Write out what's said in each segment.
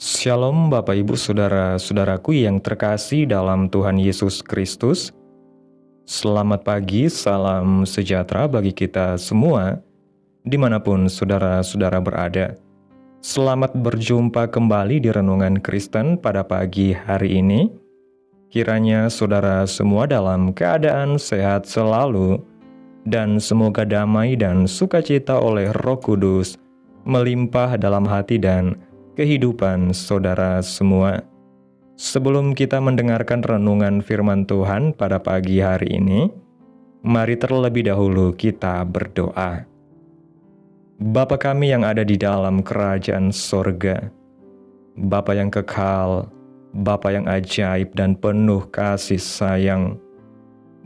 Shalom Bapak Ibu Saudara-saudaraku yang terkasih dalam Tuhan Yesus Kristus. Selamat pagi, salam sejahtera bagi kita semua, dimanapun saudara-saudara berada. Selamat berjumpa kembali di Renungan Kristen pada pagi hari ini. Kiranya saudara semua dalam keadaan sehat selalu, dan semoga damai dan sukacita oleh Roh Kudus melimpah dalam hati dan kehidupan saudara semua. Sebelum kita mendengarkan renungan firman Tuhan pada pagi hari ini, mari terlebih dahulu kita berdoa. Bapa kami yang ada di dalam kerajaan sorga, Bapa yang kekal, Bapa yang ajaib dan penuh kasih sayang,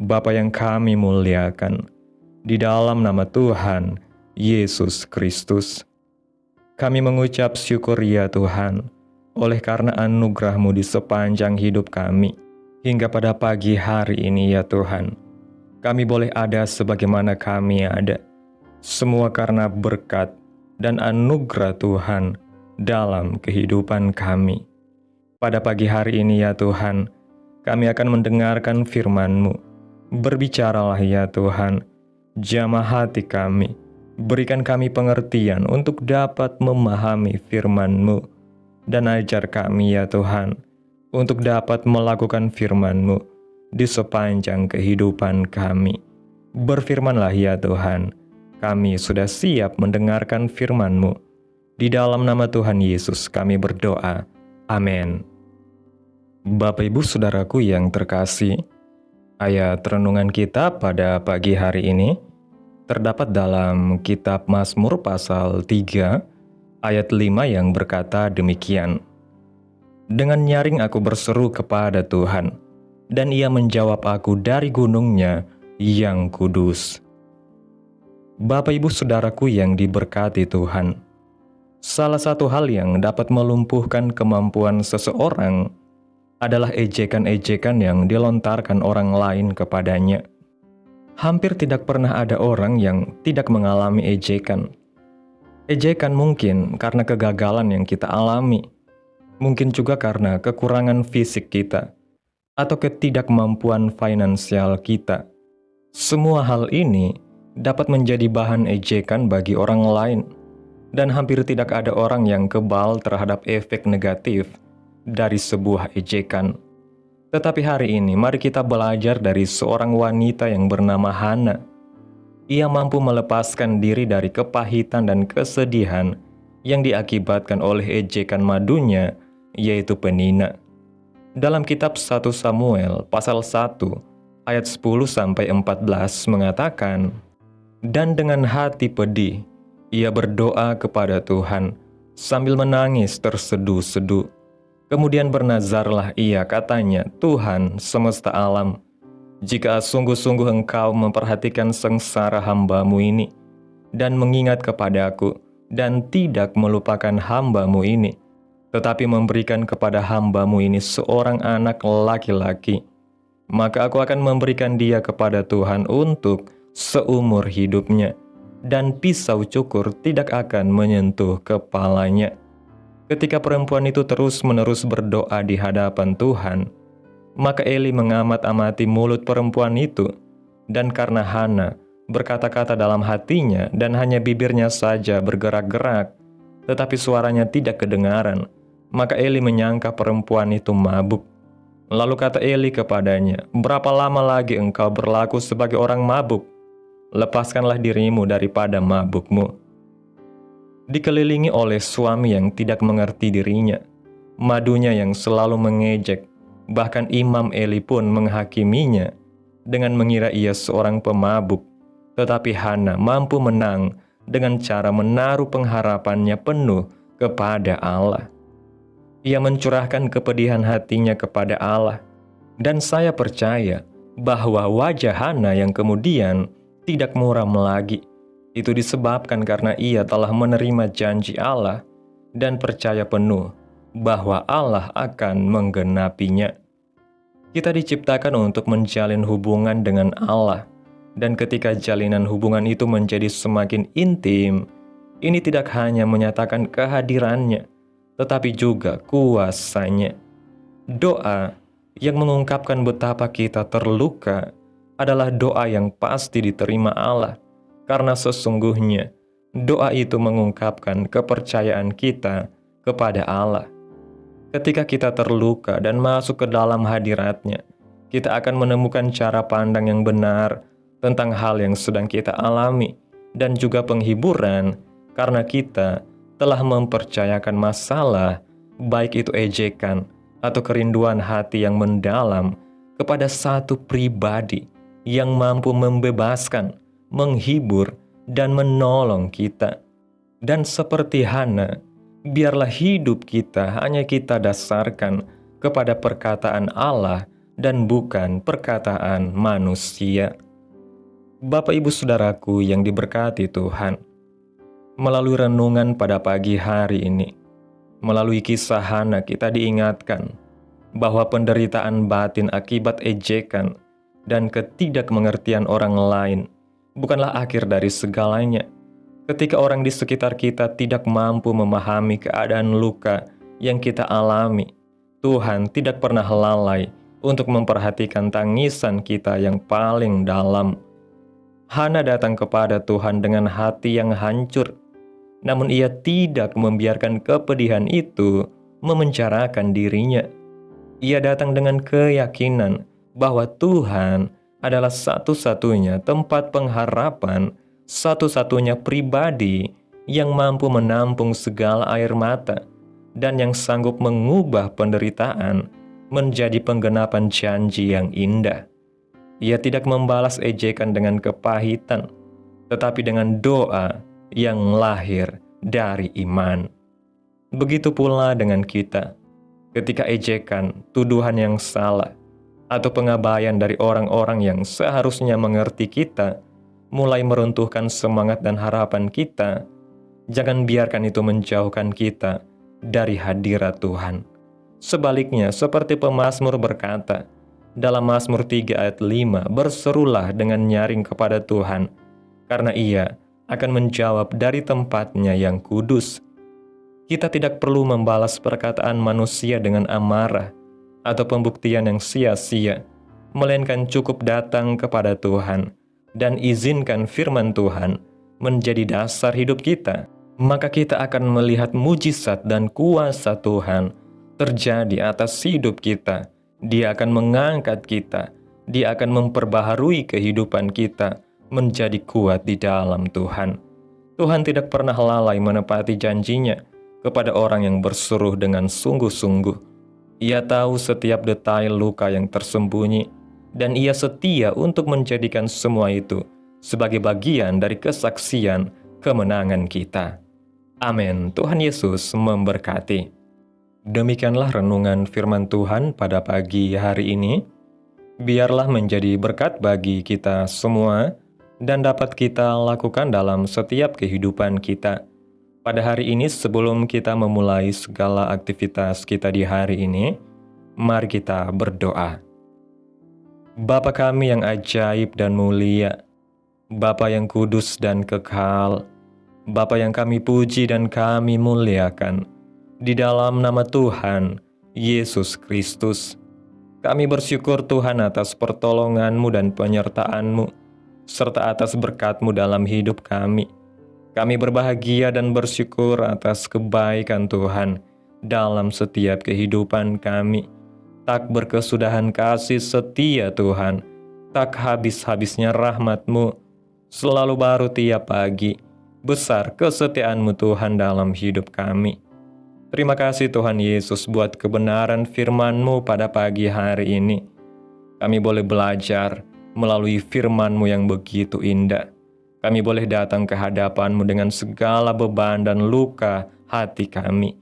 Bapa yang kami muliakan, di dalam nama Tuhan Yesus Kristus, kami mengucap syukur ya Tuhan, oleh karena anugerah-Mu di sepanjang hidup kami, hingga pada pagi hari ini ya Tuhan, kami boleh ada sebagaimana kami ada, semua karena berkat dan anugerah Tuhan dalam kehidupan kami. Pada pagi hari ini ya Tuhan, kami akan mendengarkan firman-Mu. Berbicaralah ya Tuhan, jamah hati kami, berikan kami pengertian untuk dapat memahami firman-Mu, dan ajar kami ya Tuhan, untuk dapat melakukan firman-Mu di sepanjang kehidupan kami. Berfirmanlah ya Tuhan, kami sudah siap mendengarkan firman-Mu. Di dalam nama Tuhan Yesus kami berdoa. Amin. Bapak Ibu Saudaraku yang terkasih, ayat renungan kita pada pagi hari ini terdapat dalam kitab Mazmur pasal 3 ayat 5 yang berkata demikian. Dengan nyaring aku berseru kepada Tuhan, dan Ia menjawab aku dari gunung-Nya yang kudus. Bapak Ibu Saudaraku yang diberkati Tuhan, salah satu hal yang dapat melumpuhkan kemampuan seseorang adalah ejekan-ejekan yang dilontarkan orang lain kepadanya. Hampir tidak pernah ada orang yang tidak mengalami ejekan. Ejekan mungkin karena kegagalan yang kita alami, mungkin juga karena kekurangan fisik kita, atau ketidakmampuan finansial kita. Semua hal ini dapat menjadi bahan ejekan bagi orang lain, dan hampir tidak ada orang yang kebal terhadap efek negatif dari sebuah ejekan. Tetapi hari ini mari kita belajar dari seorang wanita yang bernama Hana. Ia mampu melepaskan diri dari kepahitan dan kesedihan yang diakibatkan oleh ejekan madunya, yaitu Penina. Dalam kitab 1 Samuel pasal 1 ayat 10-14 mengatakan, "Dan dengan hati pedih, ia berdoa kepada Tuhan sambil menangis terseduh-seduh. Kemudian bernazarlah ia, katanya, Tuhan semesta alam, jika sungguh-sungguh Engkau memperhatikan sengsara hamba-Mu ini, dan mengingat kepadaku, dan tidak melupakan hamba-Mu ini, tetapi memberikan kepada hamba-Mu ini seorang anak laki-laki, maka aku akan memberikan dia kepada Tuhan untuk seumur hidupnya, dan pisau cukur tidak akan menyentuh kepalanya." Ketika perempuan itu terus-menerus berdoa di hadapan Tuhan, maka Eli mengamat-amati mulut perempuan itu, dan karena Hana berkata-kata dalam hatinya dan hanya bibirnya saja bergerak-gerak, tetapi suaranya tidak kedengaran, maka Eli menyangka perempuan itu mabuk. Lalu kata Eli kepadanya, "Berapa lama lagi engkau berlaku sebagai orang mabuk? Lepaskanlah dirimu daripada mabukmu." Dikelilingi oleh suami yang tidak mengerti dirinya, madunya yang selalu mengejek, bahkan Imam Eli pun menghakiminya dengan mengira ia seorang pemabuk. Tetapi Hana mampu menang dengan cara menaruh pengharapannya penuh kepada Allah. Ia mencurahkan kepedihan hatinya kepada Allah, dan saya percaya bahwa wajah Hana yang kemudian tidak muram lagi, itu disebabkan karena ia telah menerima janji Allah dan percaya penuh bahwa Allah akan menggenapinya. Kita diciptakan untuk menjalin hubungan dengan Allah, dan ketika jalinan hubungan itu menjadi semakin intim, ini tidak hanya menyatakan kehadirannya, tetapi juga kuasanya. Doa yang mengungkapkan betapa kita terluka adalah doa yang pasti diterima Allah, karena sesungguhnya doa itu mengungkapkan kepercayaan kita kepada Allah. Ketika kita terluka dan masuk ke dalam hadirat-Nya, kita akan menemukan cara pandang yang benar tentang hal yang sedang kita alami, dan juga penghiburan karena kita telah mempercayakan masalah, baik itu ejekan atau kerinduan hati yang mendalam, kepada satu pribadi yang mampu membebaskan, menghibur, dan menolong kita. Dan seperti Hana, biarlah hidup kita hanya kita dasarkan kepada perkataan Allah dan bukan perkataan manusia. Bapak Ibu Saudaraku yang diberkati Tuhan, melalui renungan pada pagi hari ini, melalui kisah Hana kita diingatkan bahwa penderitaan batin akibat ejekan dan ketidakmengertian orang lain bukanlah akhir dari segalanya. Ketika orang di sekitar kita tidak mampu memahami keadaan luka yang kita alami, Tuhan tidak pernah lalai untuk memperhatikan tangisan kita yang paling dalam. Hana datang kepada Tuhan dengan hati yang hancur, namun ia tidak membiarkan kepedihan itu memenjarakan dirinya. Ia datang dengan keyakinan bahwa Tuhan adalah satu-satunya tempat pengharapan, satu-satunya pribadi yang mampu menampung segala air mata dan yang sanggup mengubah penderitaan menjadi penggenapan janji yang indah. Ia tidak membalas ejekan dengan kepahitan, tetapi dengan doa yang lahir dari iman. Begitu pula dengan kita, ketika ejekan, tuduhan yang salah, atau pengabaian dari orang-orang yang seharusnya mengerti kita, mulai meruntuhkan semangat dan harapan kita, jangan biarkan itu menjauhkan kita dari hadirat Tuhan. Sebaliknya, seperti pemazmur berkata, dalam Mazmur 3 ayat 5, berserulah dengan nyaring kepada Tuhan, karena Ia akan menjawab dari tempatnya yang kudus. Kita tidak perlu membalas perkataan manusia dengan amarah atau pembuktian yang sia-sia, melainkan cukup datang kepada Tuhan dan izinkan firman Tuhan menjadi dasar hidup kita. Maka kita akan melihat mujizat dan kuasa Tuhan terjadi atas hidup kita. Dia akan mengangkat kita, Dia akan memperbaharui kehidupan kita menjadi kuat di dalam Tuhan. Tuhan tidak pernah lalai menepati janjinya kepada orang yang berseru dengan sungguh-sungguh. Ia tahu setiap detail luka yang tersembunyi, dan Ia setia untuk menjadikan semua itu sebagai bagian dari kesaksian kemenangan kita. Amin. Tuhan Yesus memberkati. Demikianlah renungan firman Tuhan pada pagi hari ini. Biarlah menjadi berkat bagi kita semua dan dapat kita lakukan dalam setiap kehidupan kita. Pada hari ini, sebelum kita memulai segala aktivitas kita di hari ini, mari kita berdoa. Bapa kami yang ajaib dan mulia, Bapa yang kudus dan kekal, Bapa yang kami puji dan kami muliakan, di dalam nama Tuhan Yesus Kristus, kami bersyukur Tuhan atas pertolongan-Mu dan penyertaan-Mu, serta atas berkat-Mu dalam hidup kami. Kami berbahagia dan bersyukur atas kebaikan Tuhan dalam setiap kehidupan kami. Tak berkesudahan kasih setia Tuhan, tak habis-habisnya rahmat-Mu, selalu baru tiap pagi. Besar kesetiaan-Mu Tuhan dalam hidup kami. Terima kasih Tuhan Yesus buat kebenaran firman-Mu pada pagi hari ini. Kami boleh belajar melalui firman-Mu yang begitu indah. Kami boleh datang ke hadapan-Mu dengan segala beban dan luka hati kami.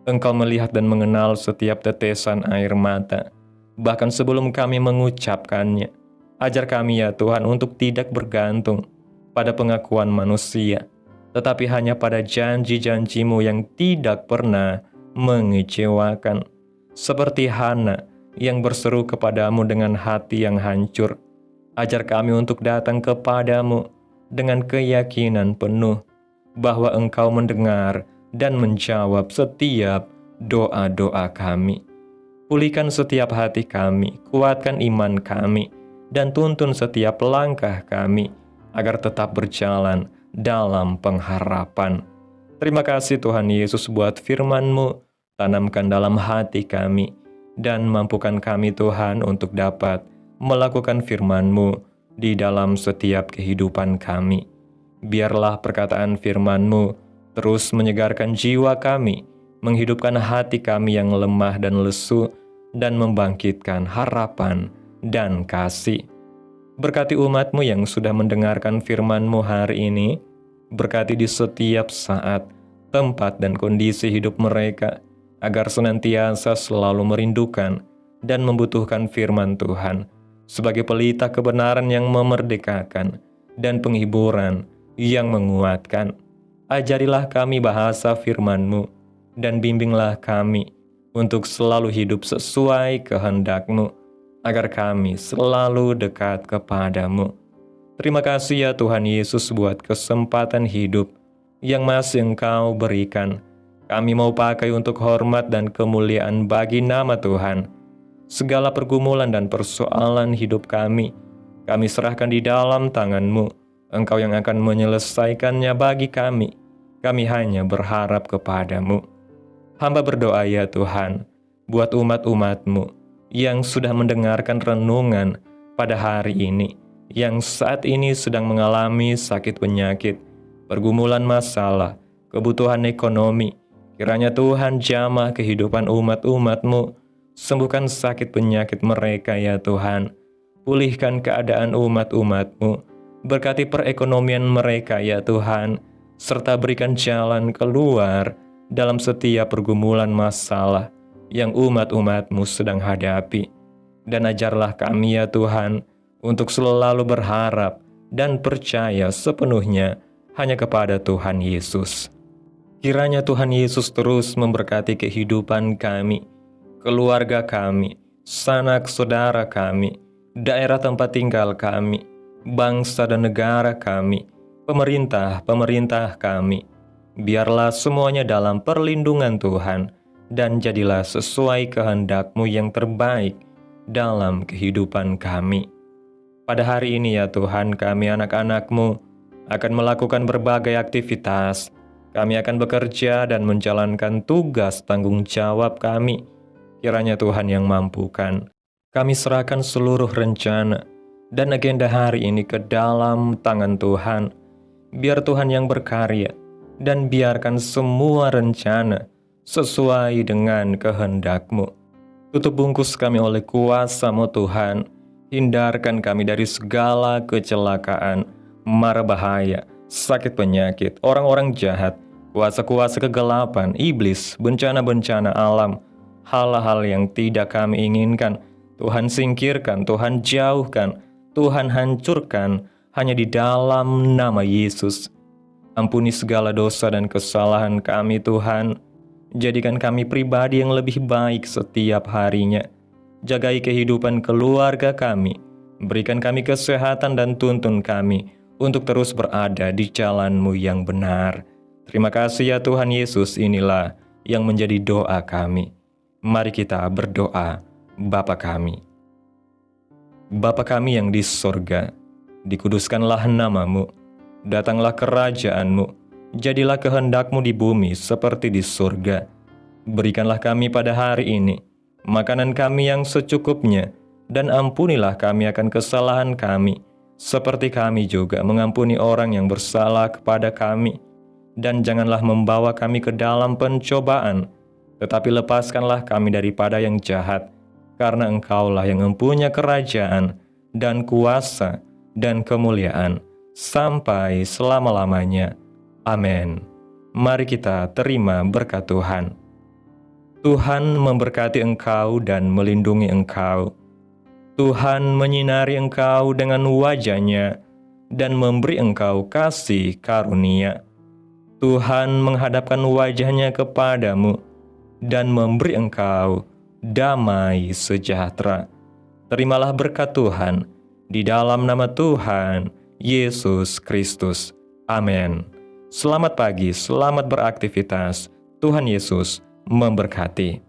Engkau melihat dan mengenal setiap tetesan air mata, bahkan sebelum kami mengucapkannya. Ajar kami ya Tuhan untuk tidak bergantung pada pengakuan manusia, tetapi hanya pada janji-janji-Mu yang tidak pernah mengecewakan. Seperti Hana yang berseru kepada-Mu dengan hati yang hancur, ajar kami untuk datang kepada-Mu dengan keyakinan penuh bahwa Engkau mendengar dan menjawab setiap doa-doa kami. Pulihkan setiap hati kami, kuatkan iman kami, dan tuntun setiap langkah kami agar tetap berjalan dalam pengharapan. Terima kasih Tuhan Yesus buat firman-Mu, tanamkan dalam hati kami, dan mampukan kami Tuhan untuk dapat melakukan firman-Mu di dalam setiap kehidupan kami. Biarlah perkataan firman-Mu terus menyegarkan jiwa kami, menghidupkan hati kami yang lemah dan lesu, dan membangkitkan harapan dan kasih. Berkati umat-Mu yang sudah mendengarkan firman-Mu hari ini, berkati di setiap saat, tempat, dan kondisi hidup mereka, agar senantiasa selalu merindukan dan membutuhkan firman Tuhan sebagai pelita kebenaran yang memerdekakan dan penghiburan yang menguatkan. Ajarilah kami bahasa firman-Mu, dan bimbinglah kami untuk selalu hidup sesuai kehendak-Mu, agar kami selalu dekat kepada-Mu. Terima kasih ya Tuhan Yesus buat kesempatan hidup yang masih Engkau berikan. Kami mau pakai untuk hormat dan kemuliaan bagi nama Tuhan. Segala pergumulan dan persoalan hidup kami serahkan di dalam tangan-Mu. Engkau yang akan menyelesaikannya bagi kami. Kami hanya berharap kepada-Mu. Hamba berdoa ya Tuhan, buat umat-umat-Mu yang sudah mendengarkan renungan pada hari ini, yang saat ini sedang mengalami sakit penyakit, pergumulan masalah, kebutuhan ekonomi. Kiranya Tuhan jamah kehidupan umat-umat-Mu, sembuhkan sakit penyakit mereka ya Tuhan. Pulihkan keadaan umat-umat-Mu, berkati perekonomian mereka ya Tuhan, serta berikan jalan keluar dalam setiap pergumulan masalah yang umat-umat-Mu sedang hadapi. Dan ajarlah kami ya Tuhan, untuk selalu berharap dan percaya sepenuhnya hanya kepada Tuhan Yesus. Kiranya Tuhan Yesus terus memberkati kehidupan kami, keluarga kami, sanak saudara kami, daerah tempat tinggal kami, bangsa dan negara kami, pemerintah kami. Biarlah semuanya dalam perlindungan Tuhan, dan jadilah sesuai kehendak-Mu yang terbaik dalam kehidupan kami. Pada hari ini ya Tuhan, kami anak-anak-Mu akan melakukan berbagai aktivitas. Kami akan bekerja dan menjalankan tugas tanggung jawab kami. Kiranya Tuhan yang mampukan. Kami serahkan seluruh rencana dan agenda hari ini ke dalam tangan Tuhan. Biar Tuhan yang berkarya, dan biarkan semua rencana sesuai dengan kehendak-Mu. Tutup bungkus kami oleh kuasa-Mu Tuhan. Hindarkan kami dari segala kecelakaan, mara bahaya, sakit penyakit, orang-orang jahat, kuasa-kuasa kegelapan, iblis, bencana-bencana alam, hal-hal yang tidak kami inginkan. Tuhan singkirkan, Tuhan jauhkan, Tuhan hancurkan, hanya di dalam nama Yesus. Ampuni segala dosa dan kesalahan kami Tuhan. Jadikan kami pribadi yang lebih baik setiap harinya. Jagai kehidupan keluarga kami, berikan kami kesehatan dan tuntun kami untuk terus berada di jalan-Mu yang benar. Terima kasih ya Tuhan Yesus, inilah yang menjadi doa kami. Mari kita berdoa. Bapa kami. Bapa kami yang di sorga, dikuduskanlah nama-Mu, datanglah kerajaan-Mu, jadilah kehendak-Mu di bumi seperti di sorga. Berikanlah kami pada hari ini makanan kami yang secukupnya, dan ampunilah kami akan kesalahan kami, seperti kami juga mengampuni orang yang bersalah kepada kami. Dan janganlah membawa kami ke dalam pencobaan, tetapi lepaskanlah kami daripada yang jahat, karena Engkaulah yang mempunyai kerajaan, dan kuasa, dan kemuliaan, sampai selama-lamanya. Amin. Mari kita terima berkat Tuhan. Tuhan memberkati engkau dan melindungi engkau. Tuhan menyinari engkau dengan wajah-Nya dan memberi engkau kasih karunia. Tuhan menghadapkan wajah-Nya kepadamu dan memberi engkau damai sejahtera. Terimalah berkat Tuhan di dalam nama Tuhan Yesus Kristus. Amin. Selamat pagi, selamat beraktivitas. Tuhan Yesus memberkati.